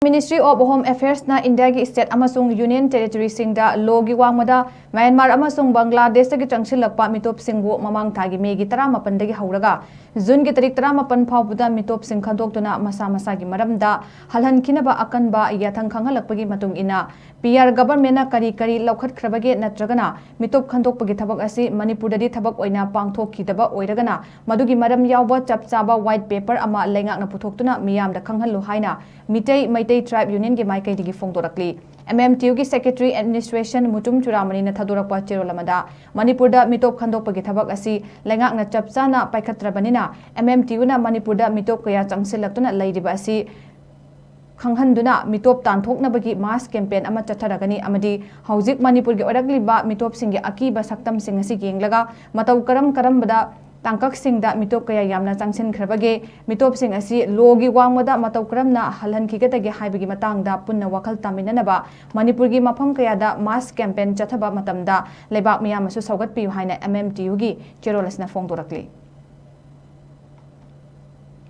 Ministry of Home Affairs na India ki state amasung Union Territory singda logi wangmada Myanmar amasung Bangladesh ki changsilakpa mitop singbu mamang thagi megi 18 dagi hauraga June ki tarik 18 phawbuda mitop sing khandoktuna masa gi maramda halhankinaba akanba yathang khanghalakpagi matung ina PR government na kari laukhatkrabage natragana mitop khandokpagi thabak asi Manipur dadi thabak oina pangthokidaba oiragana madugi maram yawba chapchaba white paper ama lengak na puthoktuna miyam da khanghallu haina Mitei Tribe Union ki Maikai digi Phongdokli MMTU ki Secretary Administration Mutum Churamani na Thadorakpa Charol Asina Manipur da mitop khandokpagi thabak asi lengak na chapchana paikhatrabanina MMTU na Manipur da mitop kaya changsilaktuna leiriba asi khanghanduna mitop tanthoknabagi mass campaign ama chatharagani amadi hauzik Manipur gi oragliba mitop singi akiba saktam sing asi yenglaga matau karambada tangkak singda mitop kaya yamna changsin khrabage mitop sing asi logi wangmada matau karamna halhan khigatagi haibagi matangda punna wakhal taminanaba Manipur gi mafam kaya da mass campaign Chatthaba Matamda Leibak Meeyamnasu Sougatpiyu Haina MMTU gi Charol Asina Phongdokli